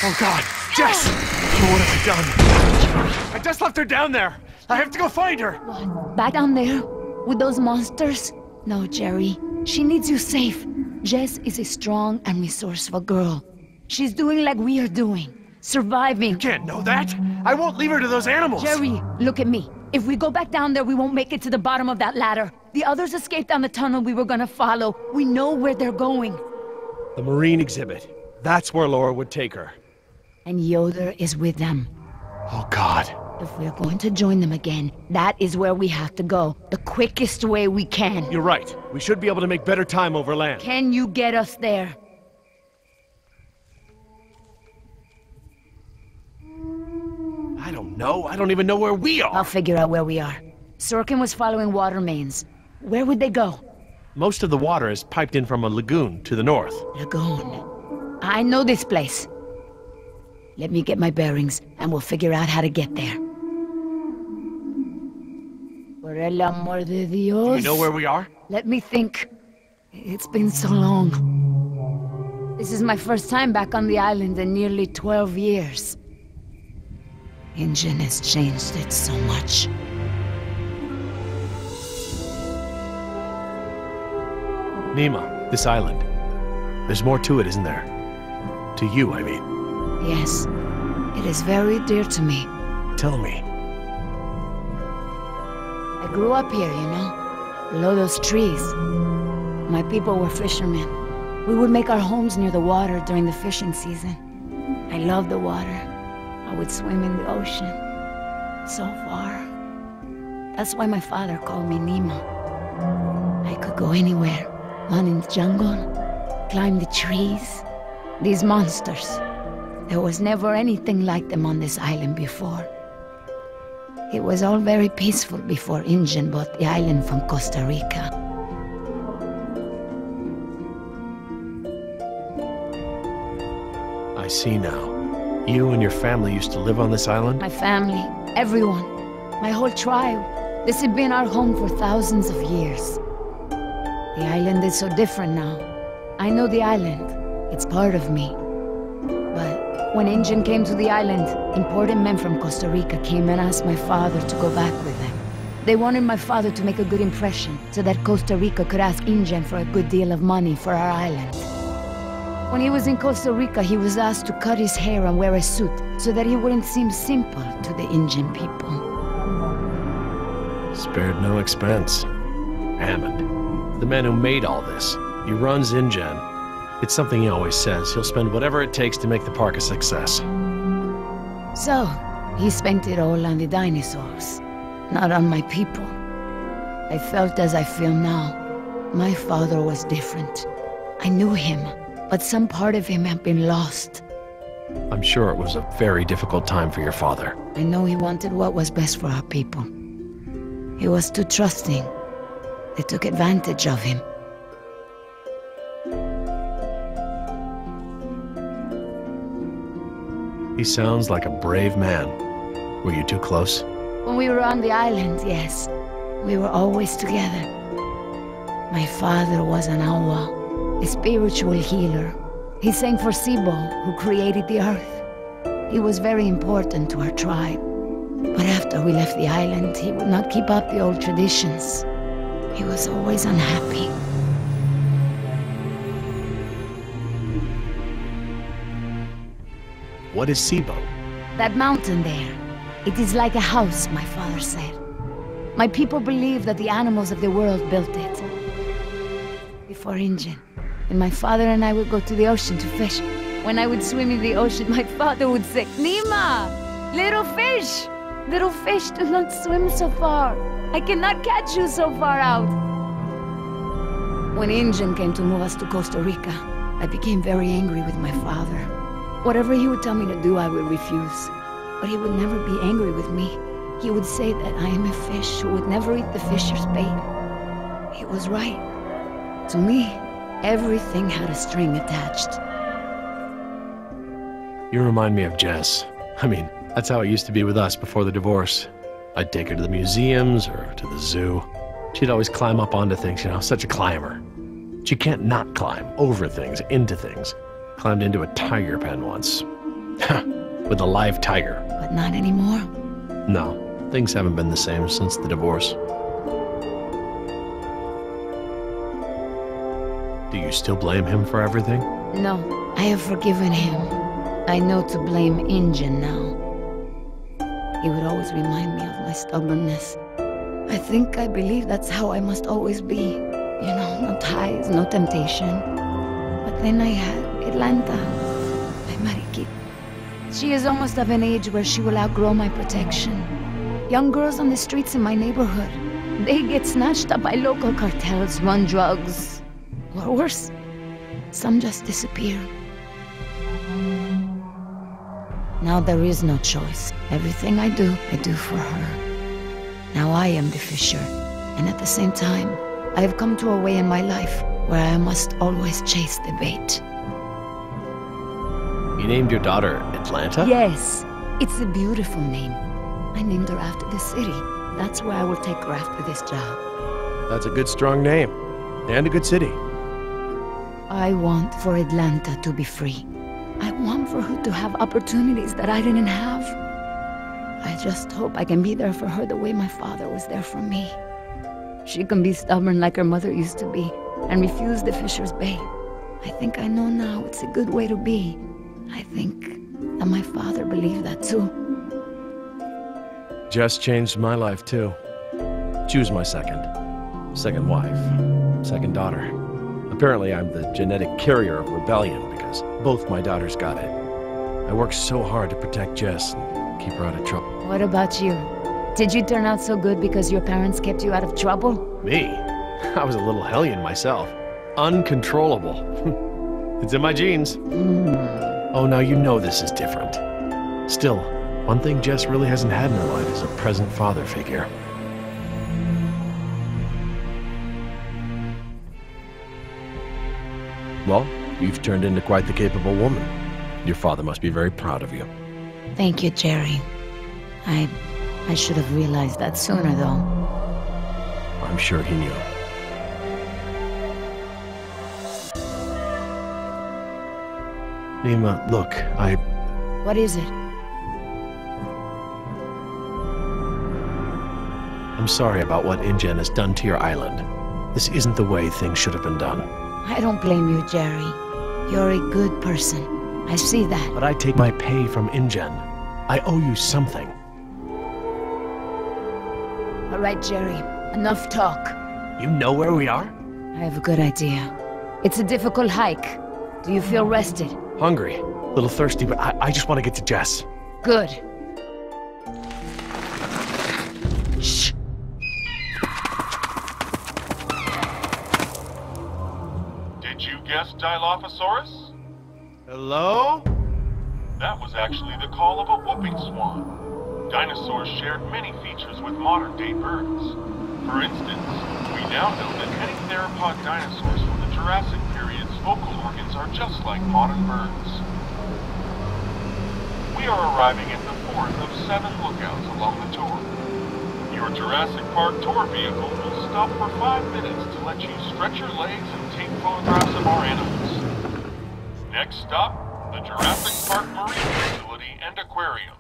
Oh God, Jess! Oh, what have I done? I just left her down there. I have to go find her. What? Back down there? With those monsters? No, Jerry. She needs you safe. Jess is a strong and resourceful girl. She's doing like we are doing. Surviving. You can't know that. I won't leave her to those animals. Jerry, look at me. If we go back down there, we won't make it to the bottom of that ladder. The others escaped down the tunnel we were gonna follow. We know where they're going. The marine exhibit. That's where Laura would take her. And Yoder is with them. Oh God. If we're going to join them again, that is where we have to go. The quickest way we can. You're right. We should be able to make better time over land. Can you get us there? I don't know. I don't even know where we are. I'll figure out where we are. Sorkin was following water mains. Where would they go? Most of the water is piped in from a lagoon to the north. Lagoon. I know this place. Let me get my bearings, and we'll figure out how to get there. Por el amor de Dios. Do you know where we are? Let me think. It's been so long. This is my first time back on the island in nearly 12 years. Injun has changed it so much. Nima, this island. There's more to it, isn't there? To you, I mean. Yes. It is very dear to me. Tell me. I grew up here, you know, below those trees. My people were fishermen. We would make our homes near the water during the fishing season. I loved the water. I would swim in the ocean. So far. That's why my father called me Nima. I could go anywhere. Run in the jungle, climb the trees. These monsters. There was never anything like them on this island before. It was all very peaceful before Injun bought the island from Costa Rica. I see now. You and your family used to live on this island? My family, everyone, my whole tribe. This had been our home for thousands of years. The island is so different now. I know the island. It's part of me. But when Injun came to the island, important men from Costa Rica came and asked my father to go back with them. They wanted my father to make a good impression so that Costa Rica could ask Injun for a good deal of money for our island. When he was in Costa Rica, he was asked to cut his hair and wear a suit so that he wouldn't seem simple to the Injun people. Spared no expense. Hammond, the man who made all this, he runs Injun. It's something he always says. He'll spend whatever it takes to make the park a success. So, he spent it all on the dinosaurs, not on my people. I felt as I feel now. My father was different. I knew him, but some part of him had been lost. I'm sure it was a very difficult time for your father. I know he wanted what was best for our people. He was too trusting. They took advantage of him. He sounds like a brave man. Were you too close? When we were on the island, yes. We were always together. My father was an awa, a spiritual healer. He sang for Sibo, who created the earth. He was very important to our tribe. But after we left the island, he would not keep up the old traditions. He was always unhappy. What is Sibo? That mountain there. It is like a house, my father said. My people believe that the animals of the world built it. Before Injun. And my father and I would go to the ocean to fish. When I would swim in the ocean, my father would say, Nima! Little fish! Little fish, do not swim so far. I cannot catch you so far out. When Injun came to move us to Costa Rica, I became very angry with my father. Whatever he would tell me to do, I would refuse. But he would never be angry with me. He would say that I am a fish who would never eat the fisher's bait. He was right. To me, everything had a string attached. You remind me of Jess. I mean, that's how it used to be with us before the divorce. I'd take her to the museums or to the zoo. She'd always climb up onto things, you know, such a climber. She can't not climb over things, into things. Climbed into a tiger pen once. With a live tiger. But not anymore. No, things haven't been the same since the divorce. Do you still blame him for everything? No, I have forgiven him. I know to blame Injun now. He would always remind me of my stubbornness. I believe that's how I must always be. You know, no ties, no temptation. But then I had Atlanta, my Mariquita. She is almost of an age where she will outgrow my protection. Young girls on the streets in my neighborhood, they get snatched up by local cartels, run drugs. Or worse, some just disappear. Now there is no choice. Everything I do for her. Now I am the fisher, and at the same time, I have come to a way in my life where I must always chase the bait. You named your daughter Atlanta? Yes, it's a beautiful name. I named her after the city. That's where I will take her after this job. That's a good, strong name. And a good city. I want for Atlanta to be free. I want for her to have opportunities that I didn't have. I just hope I can be there for her the way my father was there for me. She can be stubborn like her mother used to be and refuse the fisher's bait. I think I know now it's a good way to be. I think that my father believed that too. Jess changed my life too. She was my second wife, second daughter. Apparently I'm the genetic carrier of rebellion because both my daughters got it. I worked so hard to protect Jess and keep her out of trouble. What about you? Did you turn out so good because your parents kept you out of trouble? Me? I was a little hellion myself. Uncontrollable. It's in my genes. Oh, now you know this is different. Still, one thing Jess really hasn't had in her life is a present father figure. Well, you've turned into quite the capable woman. Your father must be very proud of you. Thank you, Jerry. I should have realized that sooner, though. I'm sure he knew. Nima, look, What is it? I'm sorry about what InGen has done to your island. This isn't the way things should have been done. I don't blame you, Jerry. You're a good person. I see that. But I take my pay from InGen. I owe you something. All right, Jerry. Enough talk. You know where we are? I have a good idea. It's a difficult hike. Do you feel rested? Hungry. A little thirsty, but I just want to get to Jess. Good. Shh. Did you guess Dilophosaurus? Hello? That was actually the call of a whooping swan. Dinosaurs shared many features with modern-day birds. For instance, we now know that many theropod dinosaurs from the Jurassic period's vocal organs are just like modern birds. We are arriving at the fourth of 7 lookouts along the tour. Your Jurassic Park tour vehicle will stop for 5 minutes to let you stretch your legs and take photographs of our animals. Next stop, the Jurassic Park Marine Facility and Aquarium.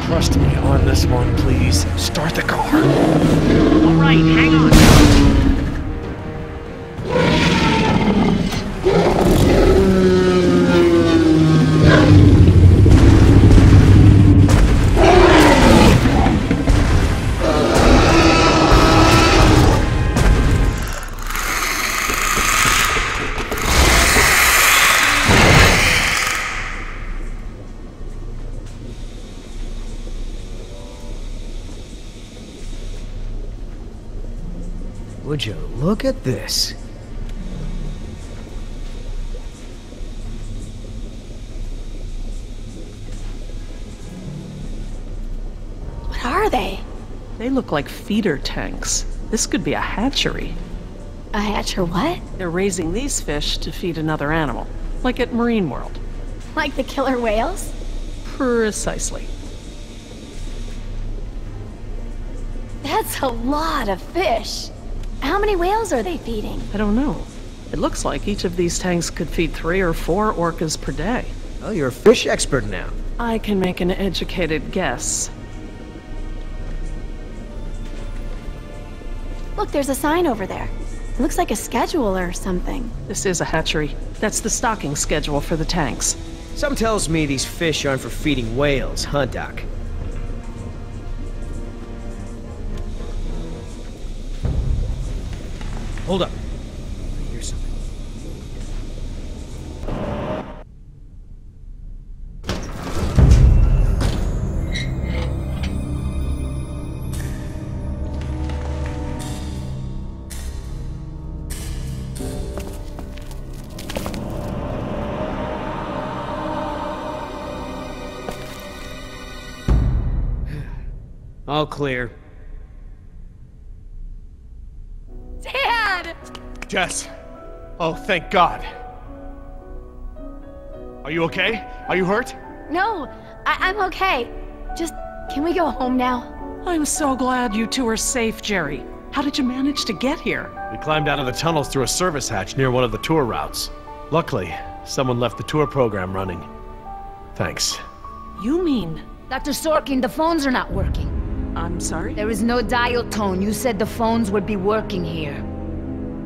Trust me on this one, please. Start the car. All right, hang on. Would you look at this? What are they? They look like feeder tanks. This could be a hatchery. A hatcher what? They're raising these fish to feed another animal, like at Marine World. Like the killer whales? Precisely. That's a lot of fish. How many whales are they feeding? I don't know. It looks like each of these tanks could feed 3 or 4 orcas per day. Oh, you're a fish expert now. I can make an educated guess. Look, there's a sign over there. It looks like a schedule or something. This is a hatchery. That's the stocking schedule for the tanks. Some tells me these fish aren't for feeding whales, huh, Doc? Hold up. I hear something. All clear. Dad! Jess! Oh, thank God. Are you okay? Are you hurt? No, I'm okay. Just, can we go home now? I'm so glad you two are safe, Jerry. How did you manage to get here? We climbed out of the tunnels through a service hatch near one of the tour routes. Luckily, someone left the tour program running. Thanks. You mean... Dr. Sorkin, the phones are not working. I'm sorry? There is no dial tone. You said the phones would be working here.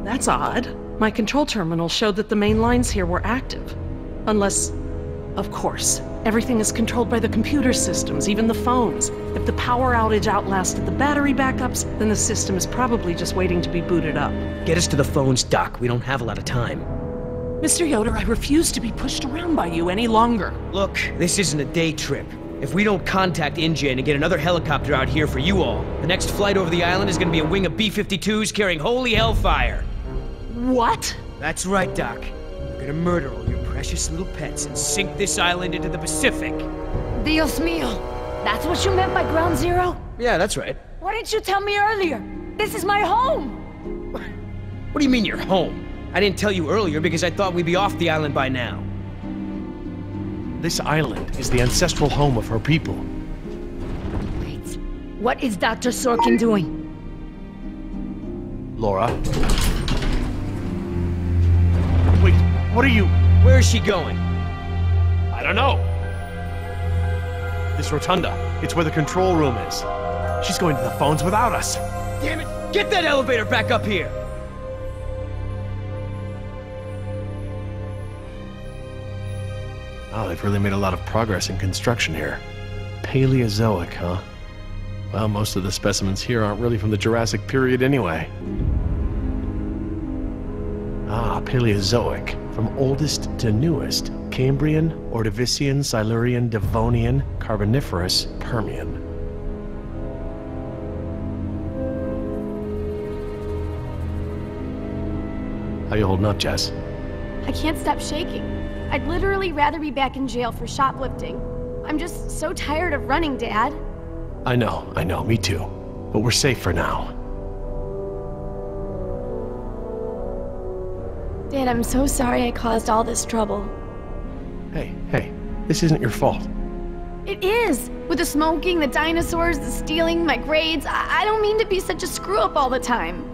That's odd. My control terminal showed that the main lines here were active. Unless... Of course. Everything is controlled by the computer systems, even the phones. If the power outage outlasted the battery backups, then the system is probably just waiting to be booted up. Get us to the phones, Doc. We don't have a lot of time. Mr. Yoder, I refuse to be pushed around by you any longer. Look, this isn't a day trip. If we don't contact InGen and get another helicopter out here for you all, the next flight over the island is gonna be a wing of B-52s carrying holy hellfire. What? That's right, Doc. We're gonna murder all your precious little pets and sink this island into the Pacific. Dios mío. That's what you meant by ground zero? Yeah, that's right. Why didn't you tell me earlier? This is my home! What do you mean you're home? I didn't tell you earlier because I thought we'd be off the island by now. This island is the ancestral home of her people. Wait, what is Dr. Sorkin doing? Laura? Wait, what are you... Where is she going? I don't know. This rotunda. It's where the control room is. She's going to the phones without us. Damn it! Get that elevator back up here! Oh, they've really made a lot of progress in construction here. Paleozoic, huh? Well, most of the specimens here aren't really from the Jurassic period anyway. Ah, Paleozoic. From oldest to newest. Cambrian, Ordovician, Silurian, Devonian, Carboniferous, Permian. How you holding up, Jess? I can't stop shaking. I'd literally rather be back in jail for shoplifting. I'm just so tired of running, Dad. I know, me too. But we're safe for now. Dad, I'm so sorry I caused all this trouble. Hey, this isn't your fault. It is! With the smoking, the dinosaurs, the stealing, my grades, I don't mean to be such a screw-up all the time.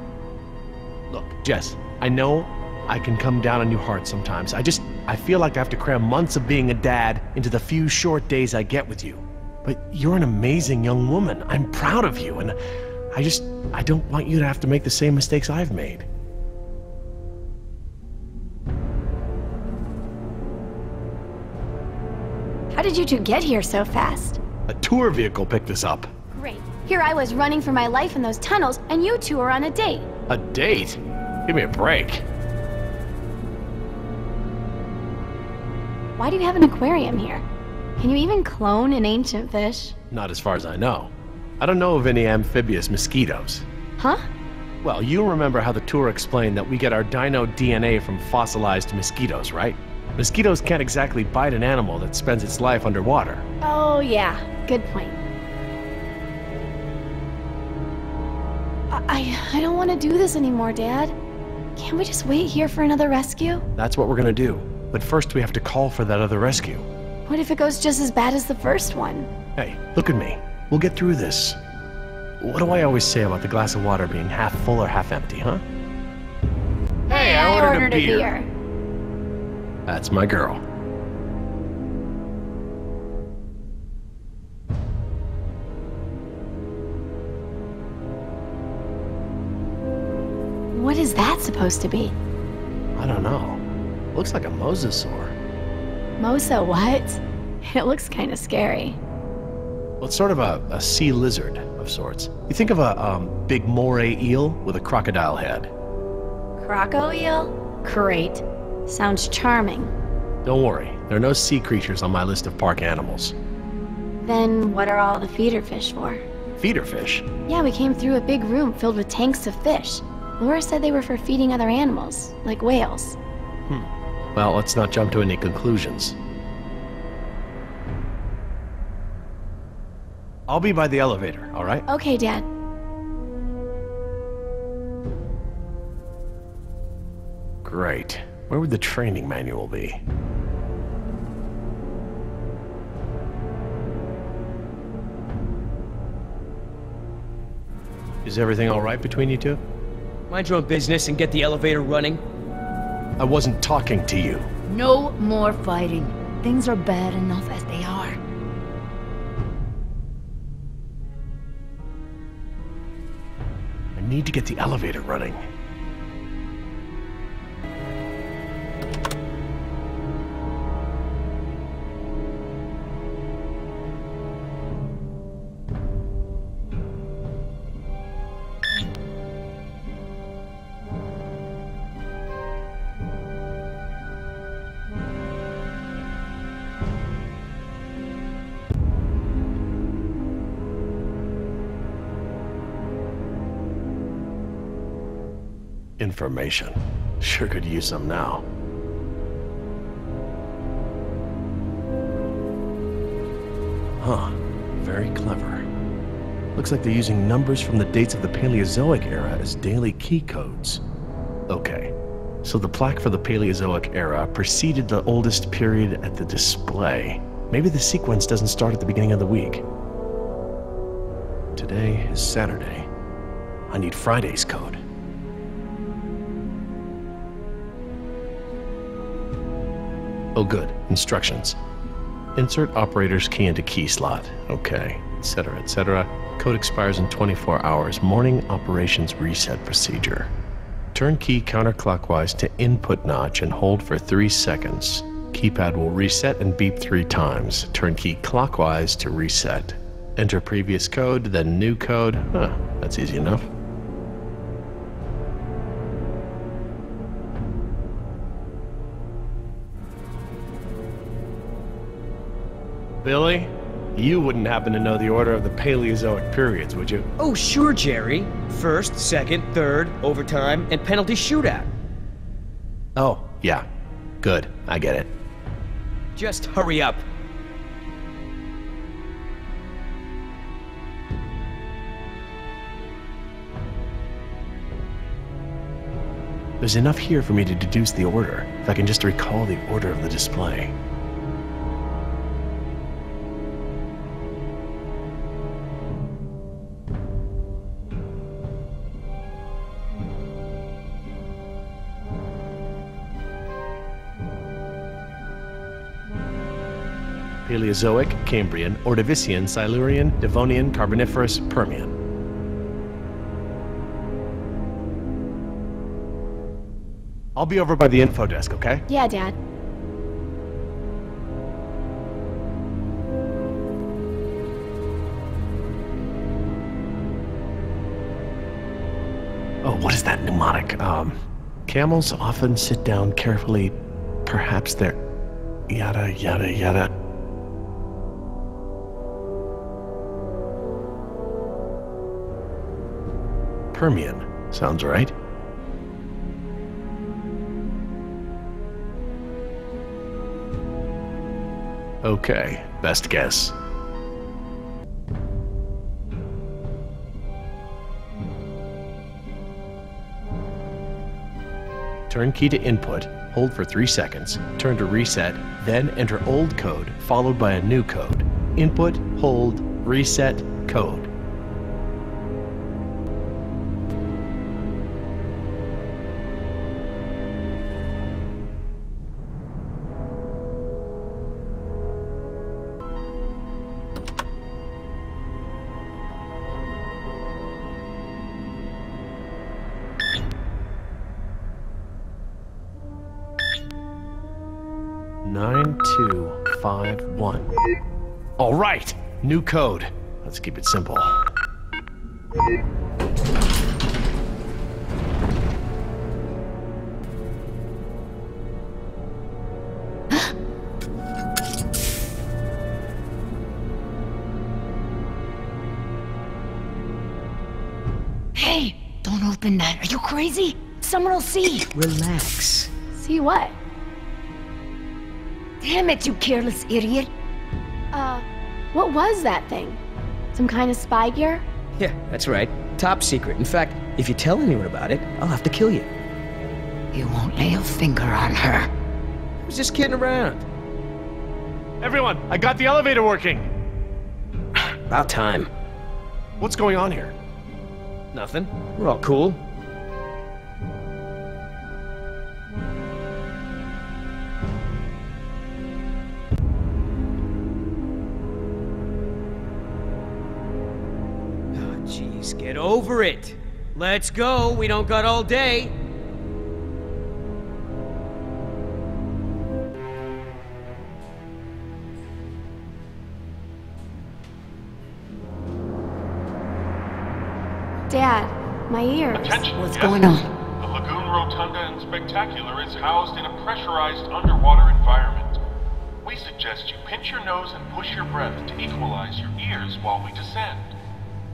Look, Jess, I know I can come down on you hard sometimes. I feel like I have to cram months of being a dad into the few short days I get with you. But you're an amazing young woman. I'm proud of you, and I don't want you to have to make the same mistakes I've made. How did you two get here so fast? A tour vehicle picked us up. Great. Here I was running for my life in those tunnels, and you two are on a date. A date? Give me a break. Why do you have an aquarium here? Can you even clone an ancient fish? Not as far as I know. I don't know of any amphibious mosquitoes. Huh? Well, you remember how the tour explained that we get our dino DNA from fossilized mosquitoes, right? Mosquitoes can't exactly bite an animal that spends its life underwater. Oh, yeah. Good point. I don't want to do this anymore, Dad. Can't we just wait here for another rescue? That's what we're gonna do. But first we have to call for that other rescue. What if it goes just as bad as the first one? Hey, look at me. We'll get through this. What do I always say about the glass of water being half full or half empty, huh? Hey, I ordered a beer. That's my girl. What is that supposed to be? I don't know. Looks like a mosasaur. Mosa what? It looks kind of scary. Well, it's sort of a sea lizard of sorts. You think of a big moray eel with a crocodile head. Croco eel? Great. Sounds charming. Don't worry, there are no sea creatures on my list of park animals. Then what are all the feeder fish for? Feeder fish? Yeah, we came through a big room filled with tanks of fish. Laura said they were for feeding other animals, like whales. Well, let's not jump to any conclusions. I'll be by the elevator, all right? Okay, Dad. Great. Where would the training manual be? Is everything all right between you two? Mind your own business and get the elevator running. I wasn't talking to you. No more fighting. Things are bad enough as they are. I need to get the elevator running. Information. Sure could use some now. Huh. Very clever. Looks like they're using numbers from the dates of the Paleozoic era as daily key codes. Okay. So the plaque for the Paleozoic era preceded the oldest period at the display. Maybe the sequence doesn't start at the beginning of the week. Today is Saturday. I need Friday's code. Oh good, instructions. Insert operator's key into key slot. Okay, etc., etc. Code expires in 24 hours. Morning operations reset procedure. Turn key counterclockwise to input notch and hold for 3 seconds. Keypad will reset and beep 3 times. Turn key clockwise to reset. Enter previous code, then new code. Huh, that's easy enough. Billy, you wouldn't happen to know the order of the Paleozoic periods, would you? Oh, sure, Jerry. First, second, third, overtime, and penalty shootout. Oh, yeah. Good, I get it. Just hurry up. There's enough here for me to deduce the order, if I can just recall the order of the display. Paleozoic, Cambrian, Ordovician, Silurian, Devonian, Carboniferous, Permian. I'll be over by the info desk, okay? Yeah, Dad. Oh, what is that mnemonic? Camels often sit down carefully. Perhaps they're... yada, yada, yada. Permian. Sounds right. Okay, best guess. Turn key to input, hold for 3 seconds, turn to reset, then enter old code followed by a new code. Input, hold, reset, code. 9251. All right, new code. Let's keep it simple. Hey, don't open that. Are you crazy? Someone will see. Relax. See what? Damn it, you careless idiot. What was that thing? Some kind of spy gear? Yeah, that's right. Top secret. In fact, if you tell anyone about it, I'll have to kill you. You won't lay a finger on her. I was just kidding around. Everyone, I got the elevator working. About time. What's going on here? Nothing. We're all cool. Jeez, get over it. Let's go. We don't got all day. Dad, my ears. Attention, What's yes. going on? The Lagoon Rotunda and Spectacular is housed in a pressurized underwater environment. We suggest you pinch your nose and push your breath to equalize your ears while we descend.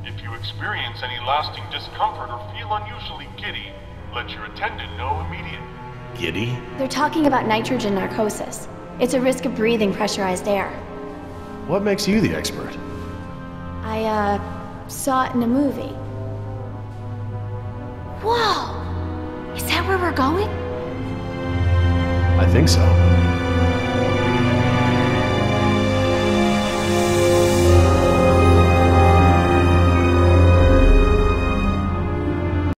If you experience any lasting discomfort or feel unusually giddy, let your attendant know immediately. Giddy? They're talking about nitrogen narcosis. It's a risk of breathing pressurized air. What makes you the expert? I, saw it in a movie. Whoa! Is that where we're going? I think so.